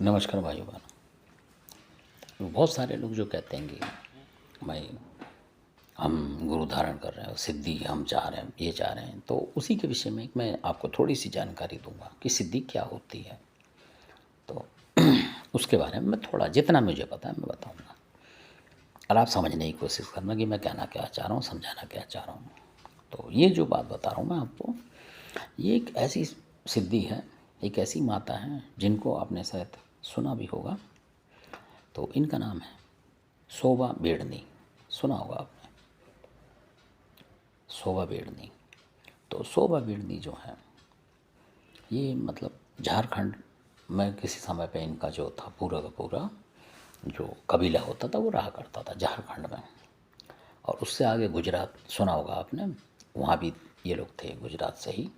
नमस्कार भाइयों बहनों। बहुत सारे लोग जो कहते हैं कि भाई हम गुरु धारण कर रहे हैं, सिद्धि हम चाह रहे हैं, ये चाह रहे हैं, तो उसी के विषय में मैं आपको थोड़ी सी जानकारी दूंगा कि सिद्धि क्या होती है। तो उसके बारे में मैं थोड़ा जितना मुझे पता है मैं बताऊंगा, और आप समझने की कोशिश करना कि मैं कहना क्या चाह रहा हूँ, समझाना क्या चाह रहा हूँ। तो ये जो बात बता रहा हूँ मैं आपको, ये एक ऐसी सिद्धि है, एक ऐसी माता है जिनको आपने शायद सुना भी होगा। तो इनका नाम है शोभा बेडनी। सुना होगा आपने, शोभा बेडनी। तो शोभा बेडनी जो है, ये मतलब झारखंड में किसी समय पे इनका जो था पूरा का पूरा जो कबीला होता था वो रहा करता था झारखंड में। और उससे आगे गुजरात सुना होगा आपने, वहाँ भी ये लोग थे, गुजरात से ही।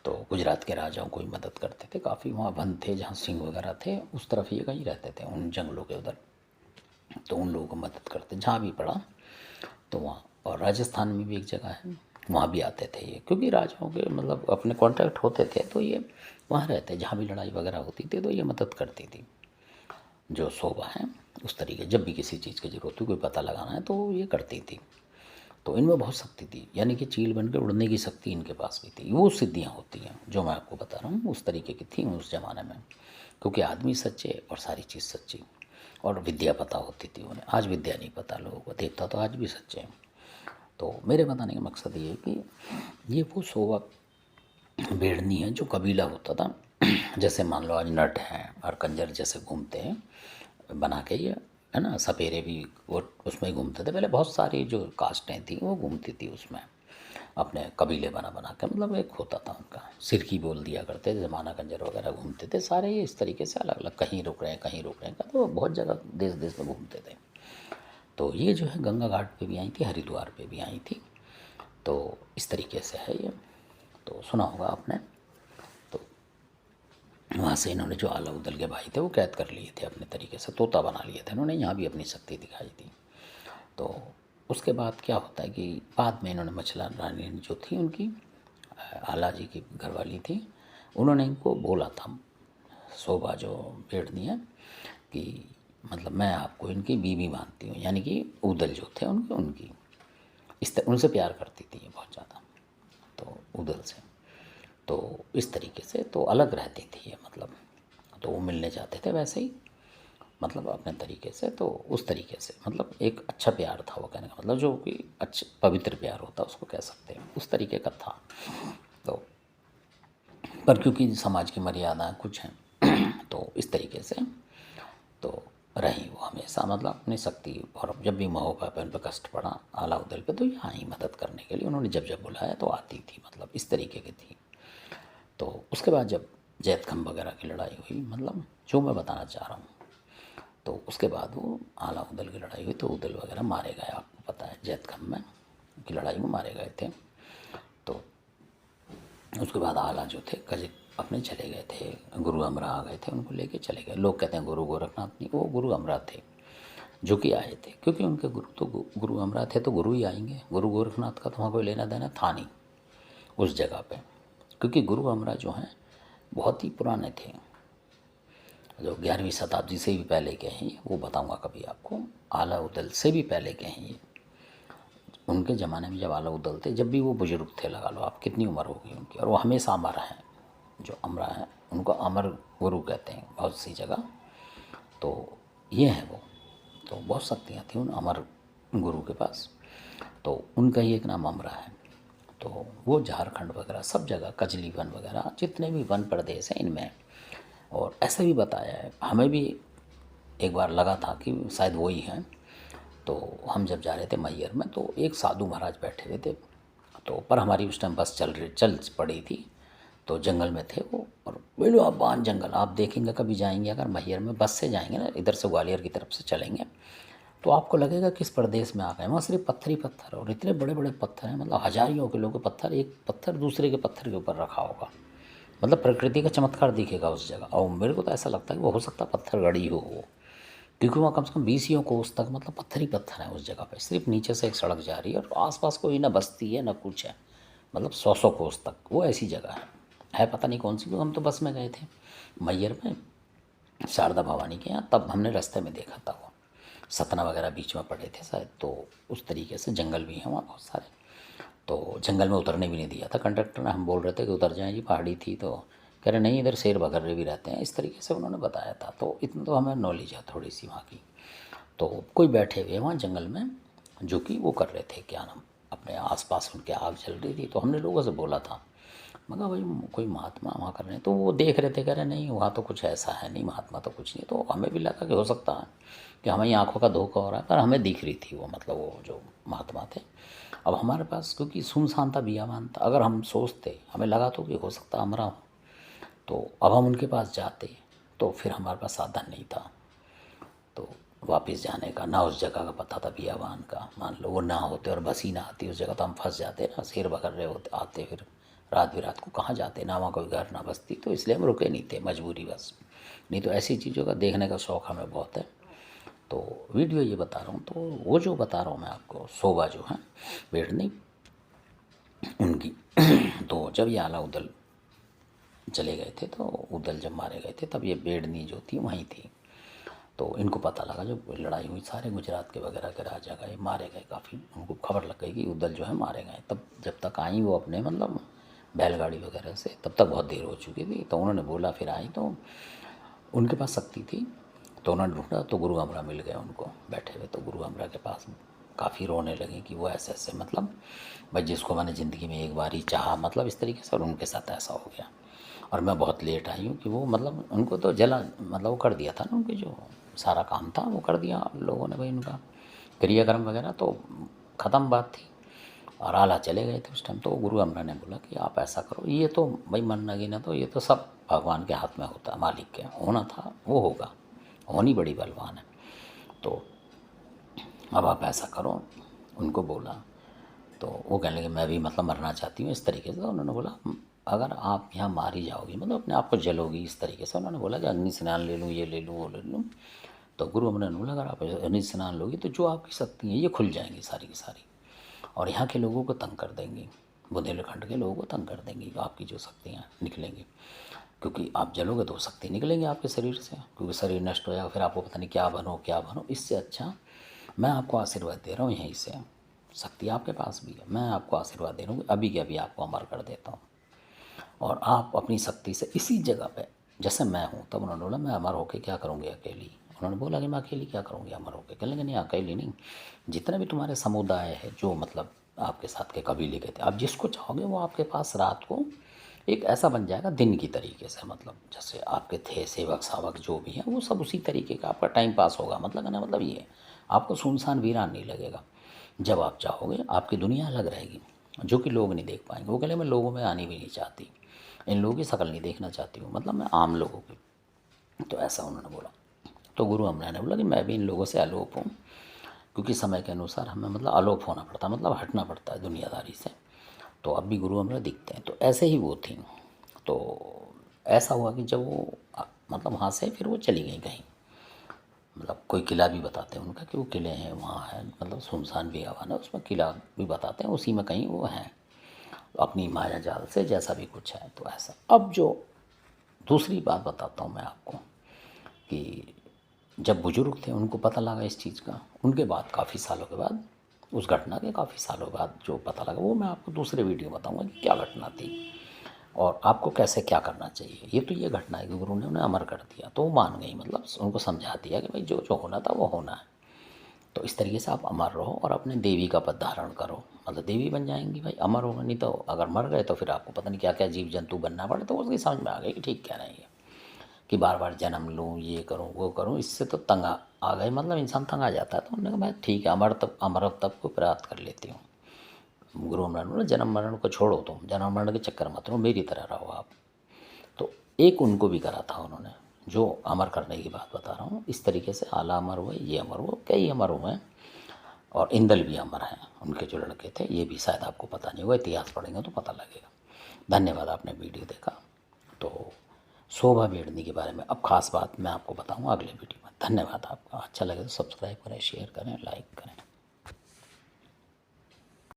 तो गुजरात के राजाओं को ही मदद करते थे, काफ़ी वहाँ वन थे जहाँ सिंह वगैरह थे, उस तरफ ये कहीं रहते थे उन जंगलों के उधर। तो उन लोगों को मदद करते जहाँ भी पड़ा तो वहाँ। और राजस्थान में भी एक जगह है, वहाँ भी आते थे ये, क्योंकि राजाओं के मतलब अपने कॉन्टैक्ट होते थे, तो ये वहाँ रहते, जहाँ भी लड़ाई वगैरह होती थी तो ये मदद करती थी। जो शोभा है उस तरीके, जब भी किसी चीज़ की ज़रूरत हुई, कोई पता लगाना है तो ये करती थी। तो इनमें बहुत शक्ति थी, यानी कि चील बन के उड़ने की शक्ति इनके पास भी थी। वो सिद्धियाँ होती हैं जो मैं आपको बता रहा हूँ, उस तरीके की थी उस ज़माने में, क्योंकि आदमी सच्चे और सारी चीज़ सच्ची। और विद्या पता होती थी उन्हें, आज विद्या नहीं पता लोगों को, देवता तो आज भी सच्चे हैं। तो मेरे बताने का मकसद ये है कि ये वो शोभा बेड़नी है जो कबीला होता था। जैसे मान लो आज नट हैं और कंजर जैसे घूमते हैं बना के, ये है ना, सपेरे भी वो उसमें घूमते थे पहले। बहुत सारी जो कास्टें थी वो घूमती थी उसमें, अपने कबीले बना बना के, मतलब एक होता था उनका, सिरकी बोल दिया करते थे, जमाना कंजर वगैरह घूमते थे सारे ये इस तरीके से अलग अलग, कहीं रुक रहे हैं कहीं रुक रहे हैं, तो बहुत जगह देश देश में घूमते थे। तो ये जो है गंगा घाट पे भी आई थी, हरिद्वार पे भी आई थी। तो इस तरीके से है ये, तो सुना होगा आपने। तो वहाँ से इन्होंने जो आला उदल के भाई थे वो कैद कर लिए थे, अपने तरीके से तोता बना लिए थे इन्होंने, यहाँ भी अपनी शक्ति दिखाई थी। तो उसके बाद क्या होता है कि बाद में इन्होंने मछला रानी जो थी उनकी, आला जी की घरवाली थी, उन्होंने इनको बोला था, शोभा जो बेड़नी है, कि मतलब मैं आपको इनकी बीवी मानती हूँ, यानी कि उदल जो थे उनके, उनकी इस तरह उनसे प्यार करती थी ये बहुत ज़्यादा, तो उदल से। तो इस तरीके से तो अलग रहती थी ये, मतलब तो वो मिलने जाते थे वैसे ही, मतलब अपने तरीके से। तो उस तरीके से मतलब एक अच्छा प्यार था, वो कहने का मतलब जो कि अच्छा पवित्र प्यार होता है उसको कह सकते हैं, उस तरीके का था। तो पर क्योंकि समाज की मर्यादा कुछ हैं तो इस तरीके से तो रही वो हमेशा, मतलब अपनी शक्ति। और जब भी महोबा पे उन पर कष्ट पड़ा आला उदल पे, तो यहाँ ही मदद करने के लिए उन्होंने जब जब बुलाया तो आती थी, मतलब इस तरीके की थी। तो उसके बाद जब जैतखंड वगैरह की लड़ाई हुई, मतलब जो मैं बताना चाह रहा हूँ, तो उसके बाद वो आला उदल की लड़ाई हुई तो उदल वगैरह मारे गए, आपको पता है जैतखंड में की लड़ाई में मारे गए थे। तो उसके बाद आला जो थे कज अपने चले गए थे, गुरु अमरा आ गए थे, उनको लेके चले गए। लोग कहते हैं गुरु गोरखनाथ नहीं, वो गुरु अमरा थे जो कि आए थे, क्योंकि उनके गुरु तो गुरु अमरा थे, तो गुरु ही आएंगे। गुरु गोरखनाथ का तो वहाँ कोई लेना देना था नहीं उस जगह पे, क्योंकि गुरु अमरा जो हैं बहुत ही पुराने थे, जो 11वीं शताब्दी से भी पहले के हैं ये, वो बताऊंगा कभी आपको। आला उदल से भी पहले के हैं ये, उनके ज़माने में जब आला उदल थे, जब भी वो बुजुर्ग थे, लगा लो आप कितनी उम्र होगी उनकी, और वो हमेशा अमर हैं। जो अमरा है उनको अमर गुरु कहते हैं बहुत सी जगह। तो ये है वो, तो बहुत शक्तियाँ थी उन अमर गुरु के पास। तो उनका ही एक नाम अमरा है। तो वो झारखंड वगैरह सब जगह, कजली वन वगैरह जितने भी वन प्रदेश हैं इनमें। और ऐसा भी बताया है, हमें भी एक बार लगा था कि शायद वो ही हैं। तो हम जब जा रहे थे मैहर में, तो एक साधु महाराज बैठे हुए थे, तो पर हमारी उस टाइम बस चल पड़ी थी, तो जंगल में थे वो। और बोलो आप बान जंगल, आप देखेंगे कभी जाएंगे अगर मैहर में बस से जाएंगे ना, इधर से ग्वालियर की तरफ से चलेंगे, तो आपको लगेगा किस प्रदेश में आ गए। वहाँ सिर्फ पत्थर ही पत्थर, और इतने बड़े बड़े पत्थर हैं, मतलब हजारियों किलो के पत्थर, एक पत्थर दूसरे के पत्थर के ऊपर रखा होगा, मतलब प्रकृति का चमत्कार दिखेगा उस जगह। और मेरे को तो ऐसा लगता है कि वो हो सकता है पत्थर गड़ी हो वो, क्योंकि वहाँ कम से कम 20 कोस तक मतलब पत्थर ही पत्थर है उस जगह पे। सिर्फ नीचे से एक सड़क जा रही है और आसपास कोई ना बस्ती है ना कुछ है, मतलब 100 कोस तक वो ऐसी जगह है। पता नहीं कौन सी, क्योंकि हम तो बस में गए थे मैहर में। शारदा भवानी के यहाँ, तब हमने रास्ते में देखा था वो सतना वगैरह बीच में पड़े थे शायद, तो उस तरीके से जंगल भी हैं वहाँ बहुत सारे। तो जंगल में उतरने भी नहीं दिया था कंडक्टर ने, हम बोल रहे थे कि उतर जाएं, ये पहाड़ी थी, तो कह रहे नहीं इधर शेर बगर्रे भी रहते हैं, इस तरीके से उन्होंने बताया था। तो इतना तो हमें नॉलेज है थोड़ी सी वहाँ की। तो कोई बैठे हुए वहाँ जंगल में जो कि वो कर रहे थे, क्या नाम, अपने आसपास उनके आग जल रही थी। तो हमने लोगों से बोला था, मगर भाई कोई महात्मा वहाँ कर रहे हैं, तो वो देख रहे थे, कह रहे नहीं वहाँ तो कुछ ऐसा है नहीं, महात्मा तो कुछ नहीं। तो हमें भी लगा कि हो सकता है कि हमारी आंखों का धोखा हो रहा है, पर हमें दिख रही थी वो, मतलब वो जो महात्मा थे। अब हमारे पास क्योंकि सुनसान था, बियाबान था, अगर हम सोचते, हमें लगा तो कि हो सकता हमारा हो, तो अब हम उनके पास जाते, तो फिर हमारे पास साधन नहीं था तो वापस जाने का, ना उस जगह का पता था बियाबान का, मान लो वो ना होते और बस ही ना आती उस जगह, तो हम फंस जाते ना, शेर बकर रहे होते आते, फिर रात बिरात को कहाँ जाते, ना वहाँ कोई घर ना बस्ती, तो इसलिए हम रुके नहीं थे, मजबूरी बस। नहीं तो ऐसी चीज़ों का देखने का शौक़ हमें बहुत है। तो वीडियो ये बता रहा हूँ, तो वो जो बता रहा हूँ मैं आपको, शोभा जो है बेड़नी उनकी तो जब ये आला उदल चले गए थे, तो उदल जब मारे गए थे, तब ये बेड़नी जो थी वहीं थी। तो इनको पता लगा, जब लड़ाई हुई सारे गुजरात के वगैरह के राजा गए, मारे गए काफ़ी, उनको खबर लग गई कि उदल जो है मारे गए। तब जब तक आई वो अपने मतलब बैलगाड़ी वगैरह से, तब तक बहुत देर हो चुकी थी। तो उन्होंने बोला, फिर आई तो उनके पास शक्ति थी, तो उन्होंने ढूंढा, तो गुरु अमरा मिल गए उनको बैठे हुए। तो गुरु अमरा के पास काफ़ी रोने लगे कि वो ऐसे ऐसे, मतलब भाई जिसको मैंने ज़िंदगी में एक बार ही चाहा, मतलब इस तरीके से, और उनके साथ ऐसा हो गया। और मैं बहुत लेट आई हूँ कि वो मतलब उनको तो जला, मतलब वो कर दिया था ना, उनके जो सारा काम था वो कर दिया लोगों ने भाई, उनका क्रियाक्रम वगैरह तो ख़त्म बात थी। और आला चले गए थे उस टाइम। तो गुरु अमरा ने बोला कि आप ऐसा करो, ये तो भाई मन गिना, तो ये तो सब भगवान के हाथ में होता है, मालिक के, होना था वो होगा, होनी बड़ी बलवान है। तो अब आप ऐसा करो, उनको बोला। तो वो कहने लगे मैं भी मतलब मरना चाहती हूँ, इस तरीके से। तो उन्होंने बोला अगर आप यहाँ मारी जाओगी, मतलब अपने आप को जलोगी, इस तरीके से। उन्होंने बोला कि अग्नि स्नान ले लूँ, ये ले लूँ, वो ले लूँ। तो गुरु अमर ने बोला अगर आप अग्नि स्नान लोगी तो जो आपकी शक्ति है ये खुल जाएंगी सारी की सारी, और यहाँ के लोगों को तंग कर देंगी, बुंदेलखंड के लोगों को तंग कर देंगी, तो आपकी जो शक्तियाँ निकलेंगी, क्योंकि आप जलोगे तो शक्ति निकलेंगी आपके शरीर से, क्योंकि शरीर नष्ट हो जाएगा, फिर आपको पता नहीं क्या बनो क्या बनो। इससे अच्छा मैं आपको आशीर्वाद दे रहा हूँ, यहीं से शक्ति आपके पास भी है, मैं आपको आशीर्वाद दे रहा हूँ, अभी के अभी आपको अमर कर देता हूँ, और आप अपनी शक्ति से इसी जगह पे जैसे मैं हूँ। तब उन्होंने बोला मैं अमर होकर क्या करूँगी अकेली। उन्होंने बोला कि मैं अकेली क्या करूँगी अमर होकर। कहने लगे नहीं अकेली नहीं, जितने भी तुम्हारे समुदाय है, जो मतलब आपके साथ के कबीले के थे, आप जिसको चाहोगे वो आपके पास रात को एक ऐसा बन जाएगा दिन की तरीके से, मतलब जैसे आपके थे सेवक सावक जो भी हैं वो सब उसी तरीके का आपका टाइम पास होगा। मतलब कहने मतलब ये आपको सुनसान वीरान नहीं लगेगा। जब आप चाहोगे आपकी दुनिया अलग रहेगी, जो कि लोग नहीं देख पाएंगे। वो कहले मैं लोगों में आनी भी नहीं चाहती, इन लोगों की शक्ल नहीं देखना चाहती हूँ, मतलब मैं आम लोगों की। तो ऐसा उन्होंने बोला। तो गुरु अमरा ने बोला कि मैं भी इन लोगों से अलोप हूँ, क्योंकि समय के अनुसार हमें मतलब अलोप होना पड़ता, मतलब हटना पड़ता है दुनियादारी से। तो अब भी गुरु अमरा दिखते हैं। तो ऐसे ही वो थी। तो ऐसा हुआ कि जब वो मतलब वहाँ से फिर वो चली गई कहीं, मतलब कोई किला भी बताते हैं उनका कि वो किले हैं वहाँ है, मतलब सुनसान भी आवान है, उसमें किला भी बताते हैं, उसी में कहीं वो हैं अपनी माया जाल से, जैसा भी कुछ है। तो ऐसा। अब जो दूसरी बात बताता हूँ मैं आपको कि जब बुजुर्ग थे उनको पता लगा इस चीज़ का, उनके बाद काफ़ी सालों के बाद, उस घटना के काफ़ी सालों बाद जो पता लगा, वो मैं आपको दूसरे वीडियो बताऊंगा कि क्या घटना थी और आपको कैसे क्या करना चाहिए। ये तो ये घटना है कि गुरु ने उन्हें अमर कर दिया, तो वो मान गई, मतलब उनको समझा दिया कि भाई जो जो होना था वो होना है। तो इस तरीके से आप अमर रहो और अपने देवी का पद धारण करो, मतलब देवी बन जाएंगी भाई, अमर होगा। नहीं तो अगर मर गए तो फिर आपको पता नहीं क्या क्या जीव जंतु बनना पड़े। तो उसकी समझ में आ गई कि ठीक कह रहे हैं कि बार बार जन्म लूँ, ये करूँ वो करूँ, इससे तो तंग आ गए, मतलब इंसान तंग आ जाता है। तो उन्होंने कहा भाई ठीक है, अमरत्व को प्राप्त कर लेती हूँ। गुरु अमर ने बोला जन्म मरण को छोड़ो, तुम जन्म मरण के चक्कर मत रहो, मेरी तरह रहो आप। तो एक उनको भी करा था उन्होंने, जो अमर करने की बात बता रहा हूँ। इस तरीके से आला अमर हुए, ये अमर हुए, कई अमर हुए हैं, और इंदल भी अमर हैं। उनके जो लड़के थे, ये भी शायद आपको पता नहीं होगा, इतिहास पढ़ेंगे तो पता लगेगा। धन्यवाद, आपने वीडियो देखा। तो शोभा बेड़नी के बारे में अब खास बात मैं आपको बताऊंगा अगले वीडियो में। धन्यवाद आपका। अच्छा लगे तो सब्सक्राइब करें, शेयर करें, लाइक करें।